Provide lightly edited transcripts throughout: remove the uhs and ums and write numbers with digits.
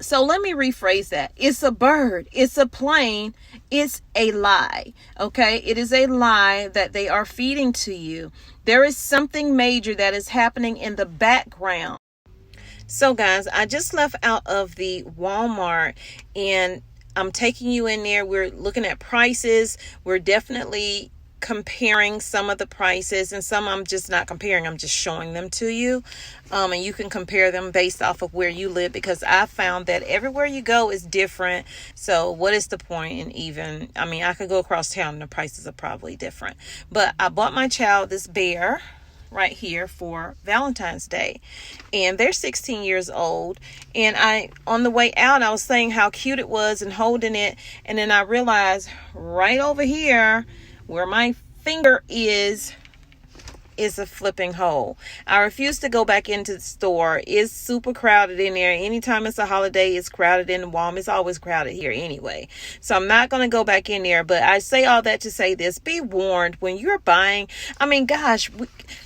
So let me rephrase that. It's a bird. It's a plane. It's a lie. Okay. It is a lie that they are feeding to you. There is something major that is happening in the background. So guys, I just left out of the Walmart and I'm taking you in there. We're looking at prices. We're definitely comparing some of the prices, and some I'm just not comparing. I'm just showing them to you. And you can compare them based off of where you live, because I found that everywhere you go is different. So what is the point in even, I mean, I could go across town and the prices are probably different. But I bought my child this bear right here for Valentine's Day, and they're 16 years old. And on the way out, I was saying how cute it was and holding it, and then I realized right over here where my finger is a flipping hole. I refuse to go back into the store. It's super crowded in there. Anytime it's a holiday, it's crowded in the Walmart. It's always crowded here anyway. So I'm not going to go back in there. But I say all that to say this. Be warned when you're buying. I mean, gosh,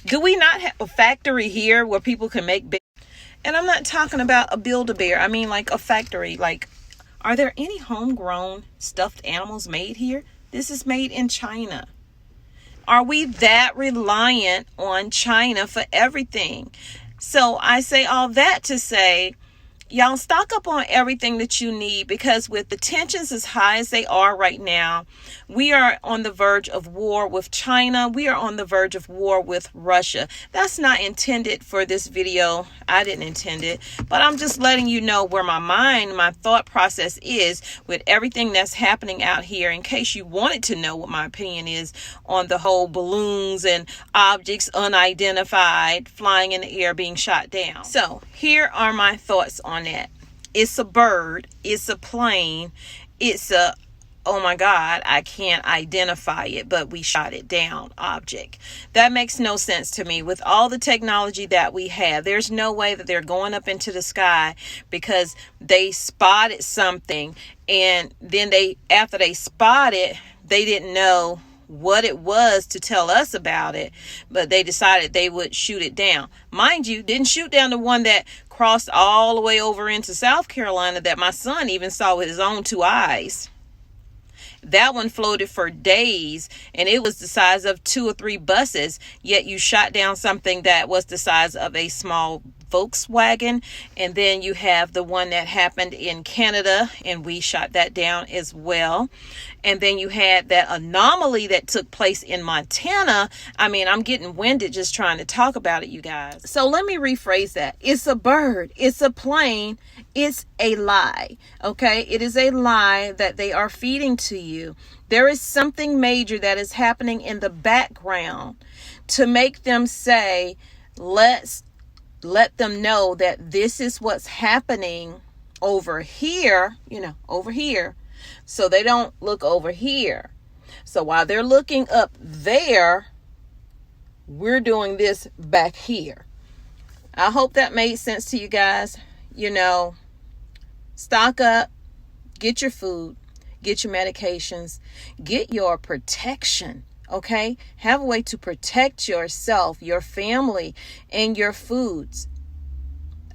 do we not have a factory here where people can make big? And I'm not talking about a Build-A-Bear. I mean like a factory. Like, are there any homegrown stuffed animals made here? This is made in China. Are we that reliant on China for everything? So I say all that to say, y'all stock up on everything that you need, because with the tensions as high as they are right now, we are on the verge of war with China. We are on the verge of war with Russia. That's not intended for this video. I didn't intend it, but I'm just letting you know where my thought process is with everything that's happening out here, in case you wanted to know what my opinion is on the whole balloons and objects unidentified flying in the air being shot down. So here are my thoughts on that. It's a bird. It's a plane. It's a, oh my God, I can't identify it, but we shot it down object. That makes no sense to me. With all the technology that we have, there's no way that they're going up into the sky because they spotted something, and then after they spotted, they didn't know what it was to tell us about it, but they decided they would shoot it down. Mind you, didn't shoot down the one that crossed all the way over into South Carolina that my son even saw with his own 2 eyes. That one floated for days, and it was the size of 2 or 3 buses, yet you shot down something that was the size of a small Volkswagen. And then you have the one that happened in Canada, and we shot that down as well. And then you had that anomaly that took place in Montana. I mean, I'm getting winded just trying to talk about it, you guys. So let me rephrase that. It's a bird. It's a plane. It's a lie. Okay? It is a lie that they are feeding to you. There is something major that is happening in the background to make them say, let's let them know that this is what's happening over here, over here. So they don't look over here. So while they're looking up there, we're doing this back here. I hope that made sense to you guys. Stock up, get your food, get your medications, get your protection. Okay? Have a way to protect yourself, your family, and your foods.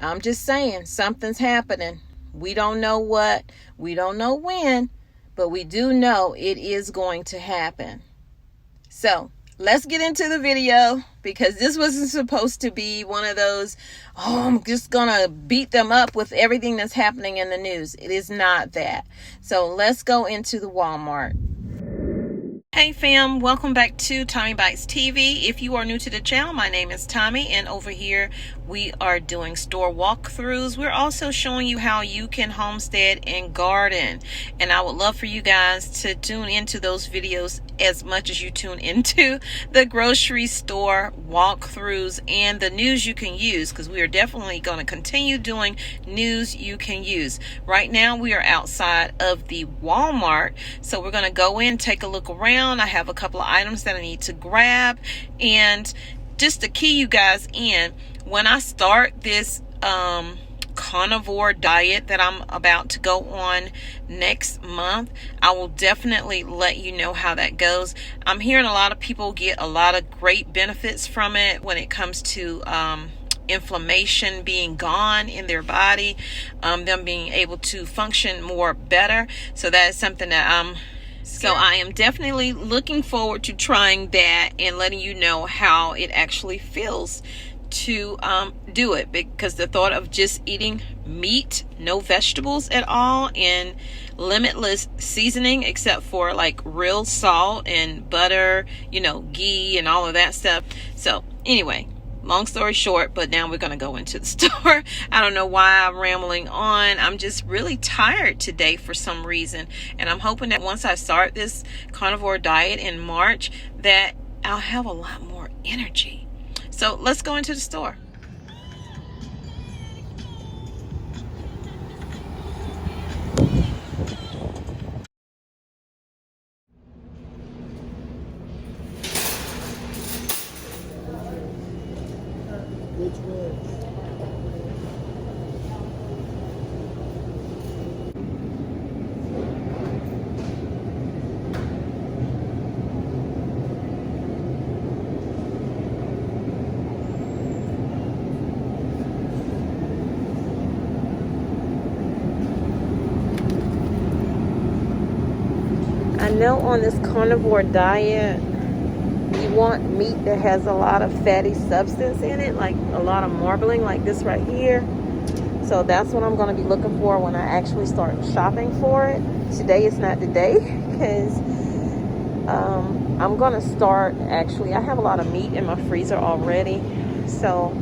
I'm just saying, something's happening. We don't know what, we don't know when, but we do know it is going to happen. So let's get into the video, because this wasn't supposed to be one of those, I'm just gonna beat them up with everything that's happening in the news. It is not that. So let's go into the Walmart. Hey fam, welcome back to Tommy Bites TV. If you are new to the channel, my name is Tommy, and over here we are doing store walkthroughs. We're also showing you how you can homestead and garden, and I would love for you guys to tune into those videos as much as you tune into the grocery store walkthroughs and the news you can use, because we are definitely going to continue doing news you can use. Right now we are outside of the Walmart, so we're going to go in, take a look around. I have a couple of items that I need to grab, and just to key you guys in, when I start this carnivore diet that I'm about to go on next month, I will definitely let you know how that goes. I'm hearing a lot of people get a lot of great benefits from it when it comes to inflammation being gone in their body, them being able to function more better. So that is something that I am definitely looking forward to trying that and letting you know how it actually feels to do it, because the thought of just eating meat, no vegetables at all, and limitless seasoning except for like real salt and butter, ghee and all of that stuff. So anyway, long story short, but now we're going to go into the store. I don't know why I'm rambling on. I'm just really tired today for some reason. And I'm hoping that once I start this carnivore diet in March, that I'll have a lot more energy. So let's go into the store. Which one? I know on this carnivore diet, you want meat that has a lot of fatty substance in it, like a lot of marbling, like this right here. So that's what I'm going to be looking for when I actually start shopping for it. Today is not the day, because I'm going to start, actually, I have a lot of meat in my freezer already. So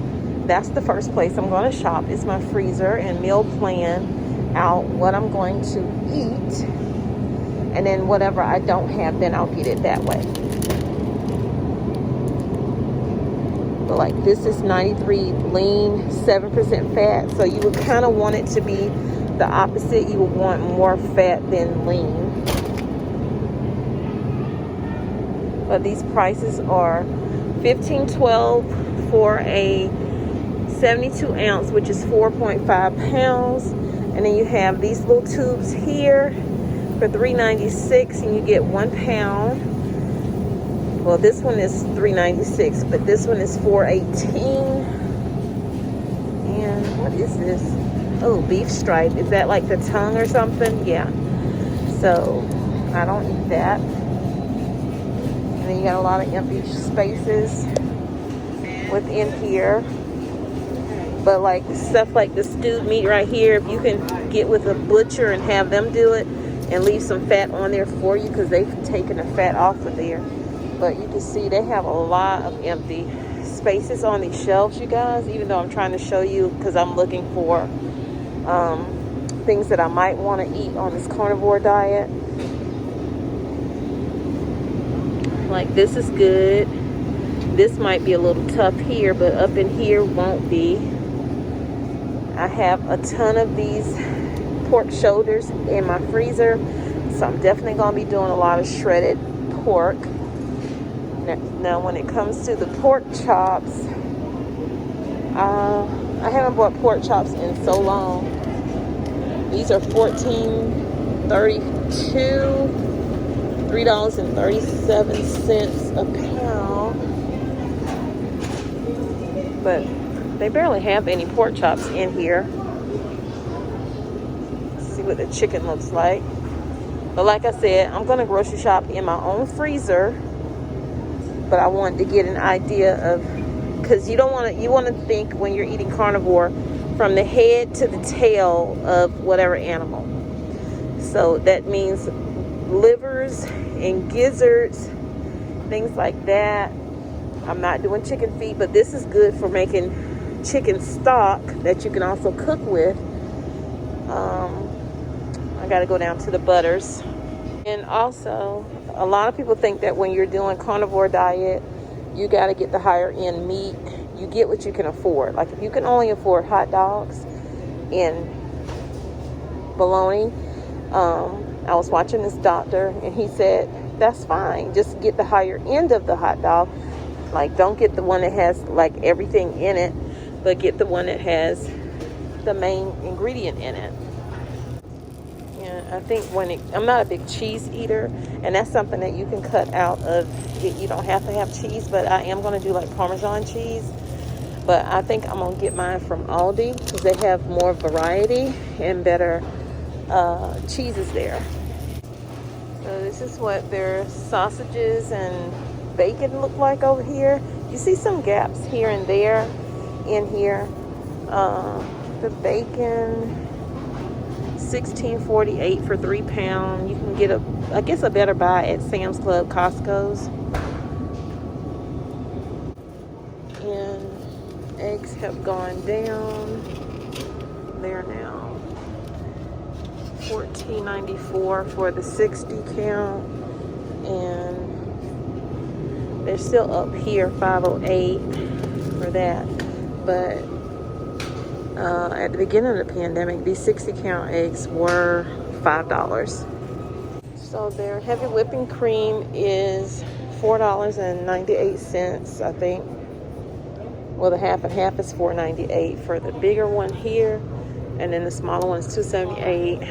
that's the first place I'm going to shop, is my freezer, and meal plan out what I'm going to eat. And then whatever I don't have, then I'll get it that way. But like this is 93 lean, 7% fat. So you would kind of want it to be the opposite. You would want more fat than lean. But these prices are $15.12 for a 72 ounce, which is 4.5 pounds. And then you have these little tubes here for $3.96, and you get 1 pound. Well, this one is $3.96, but this one is $4.18. And what is this? Oh, beef stripe. Is that like the tongue or something? Yeah. So I don't eat that. And then you got a lot of empty spaces within here. But like stuff like the stewed meat right here, if you can get with a butcher and have them do it, and leave some fat on there for you, because they've taken the fat off of there. But you can see they have a lot of empty spaces on these shelves, you guys, even though I'm trying to show you, because I'm looking for things that I might want to eat on this carnivore diet. Like this is good. This might be a little tough here, but up in here won't be. I have a ton of these pork shoulders in my freezer, so I'm definitely going to be doing a lot of shredded pork. Now when it comes to the pork chops, I haven't bought pork chops in so long. These are $14.32, $3.37 a pound, but they barely have any pork chops in here. What the chicken looks like. But like I said, I'm going to grocery shop in my own freezer, but I wanted to get an idea of, because you want to think when you're eating carnivore from the head to the tail of whatever animal. So that means livers and gizzards, things like that. I'm not doing chicken feet, but this is good for making chicken stock that you can also cook with. I got to go down to the butters. And also, a lot of people think that when you're doing carnivore diet, you got to get the higher end meat. You get what you can afford. Like if you can only afford hot dogs and bologna, I was watching this doctor and he said, that's fine. Just get the higher end of the hot dog. Like don't get the one that has like everything in it, but get the one that has the main ingredient in it. I think I'm not a big cheese eater, and that's something that you can cut out of. You don't have to have cheese, but I am going to do like Parmesan cheese. but I think I'm gonna get mine from Aldi because they have more variety and better cheeses there. So this is what their sausages and bacon look like over here. You see some gaps here and there in here. The bacon, $16.48 for 3 pounds. You can get I guess a better buy at Sam's Club, Costco's. And eggs have gone down. They're now $14.94 for the 60 count, and they're still up here $5.08 for that. But at the beginning of the pandemic, these 60 count eggs were $5. So their heavy whipping cream is $4.98, I think. Well, the half and half is $4.98 for the bigger one here, and then the smaller one is $2.78,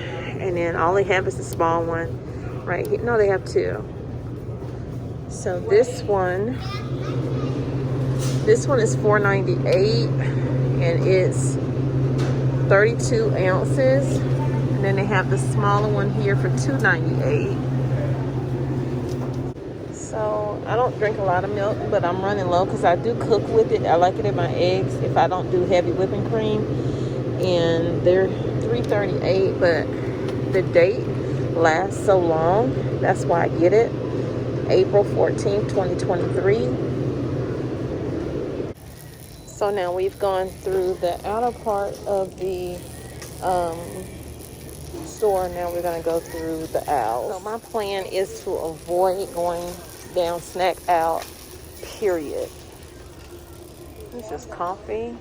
and then all they have is the small one right here. No, they have two. So this one is $4.98, and it's 32 ounces. And then they have the smaller one here for $2.98. So I don't drink a lot of milk, but I'm running low because I do cook with it. I like it in my eggs if I don't do heavy whipping cream. And they're $3.38, but the date lasts so long. That's why I get it. April 14th, 2023. So now we've gone through the outer part of the store. Now we're going to go through the aisles. So my plan is to avoid going down snack aisle, period. This is coffee.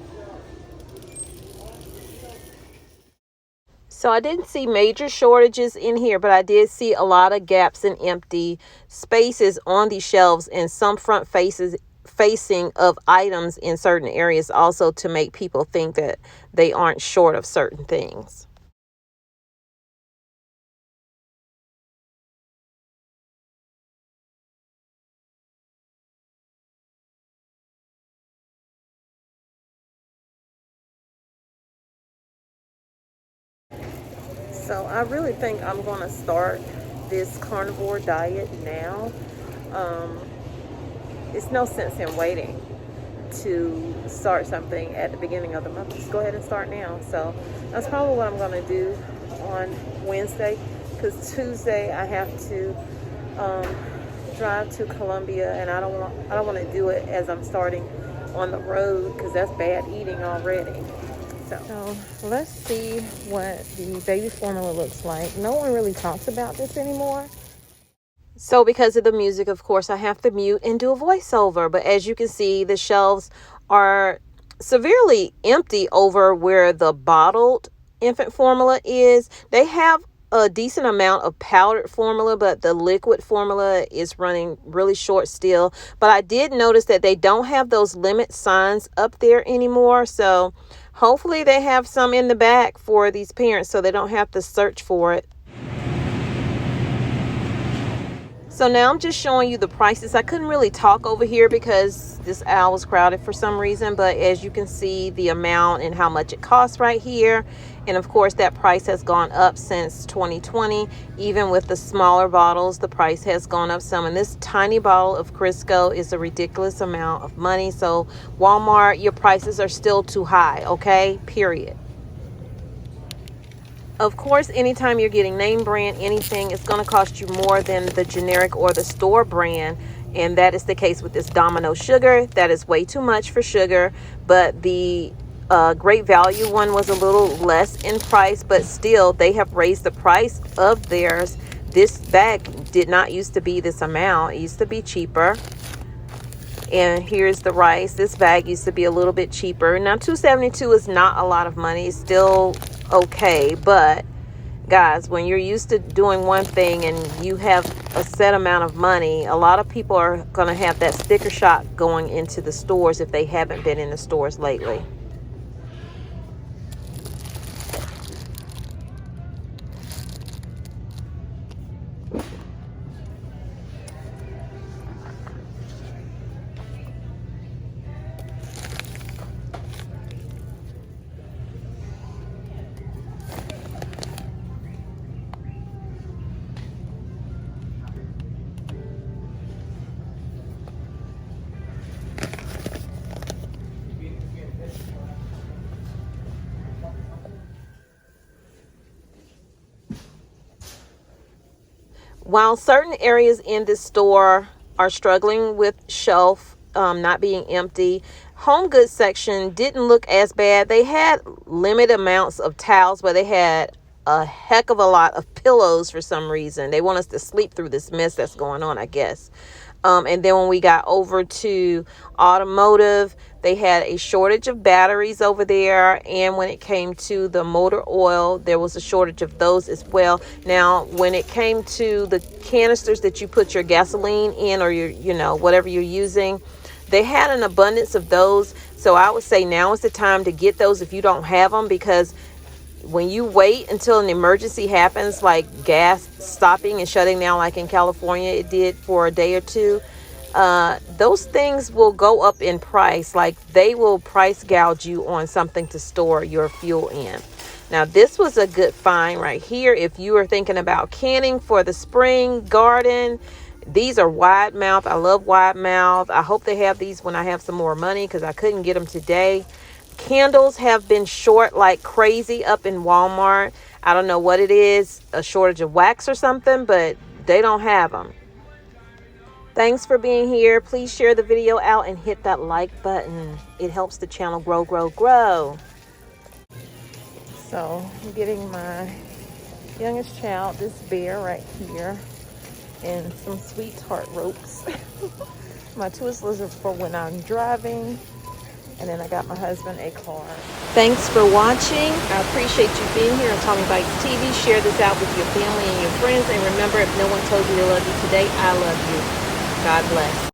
So I didn't see major shortages in here, but I did see a lot of gaps and empty spaces on these shelves, and some front facing of items in certain areas, also to make people think that they aren't short of certain things. So I really think I'm going to start this carnivore diet now. It's no sense in waiting to start something at the beginning of the month. Just go ahead and start now. So that's probably what I'm going to do on Wednesday, because Tuesday I have to drive to Columbia, and I don't want to do it as I'm starting on the road, because that's bad eating already. So let's see what the baby formula looks like. No one really talks about this anymore. So because of the music, of course, I have to mute and do a voiceover. But as you can see, the shelves are severely empty over where the bottled infant formula is. They have a decent amount of powdered formula, but the liquid formula is running really short still. But I did notice that they don't have those limit signs up there anymore. So hopefully they have some in the back for these parents so they don't have to search for it. So now I'm just showing you the prices. I couldn't really talk over here because this aisle was crowded for some reason, but as you can see, the amount and how much it costs right here. And of course, that price has gone up since 2020. Even with the smaller bottles, the price has gone up some. And this tiny bottle of Crisco is a ridiculous amount of money. So Walmart, your prices are still too high, okay? Period. Of course, anytime you're getting name brand anything, it's going to cost you more than the generic or the store brand. And that is the case with this Domino sugar. That is way too much for sugar. But the Great Value one was a little less in price, but still they have raised the price of theirs. This bag did not used to be this amount. It used to be cheaper. And here's the rice. This bag used to be a little bit cheaper. Now $2.72 is not a lot of money. It's still okay, but guys, when you're used to doing one thing and you have a set amount of money, a lot of people are going to have that sticker shock going into the stores if they haven't been in the stores lately. While certain areas in this store are struggling with shelf not being empty, home goods section didn't look as bad. They had limited amounts of towels, but they had a heck of a lot of pillows for some reason. They want us to sleep through this mess that's going on, I guess. And then when we got over to automotive, they had a shortage of batteries over there. And when it came to the motor oil, there was a shortage of those as well. Now, when it came to the canisters that you put your gasoline in, or your, whatever you're using, they had an abundance of those. So I would say now is the time to get those if you don't have them, because when you wait until an emergency happens, like gas stopping and shutting down, like in California it did for a day or two, those things will go up in price. Like they will price gouge you on something to store your fuel in. Now this was a good find right here. If you are thinking about canning for the spring garden, these are wide mouth. I love wide mouth. I hope they have these when I have some more money, because I couldn't get them today. Candles have been short like crazy up in Walmart. I don't know what it is, a shortage of wax or something, but they don't have them. Thanks for being here. Please share the video out and hit that like button. It helps the channel grow, grow, grow. So I'm getting my youngest child this bear right here and some sweetheart ropes. My Twizzlers are for when I'm driving. And then I got my husband a car. Thanks for watching. I appreciate you being here on Tommy Bites TV. Share this out with your family and your friends. And remember, if no one told you they love you today, I love you. God bless.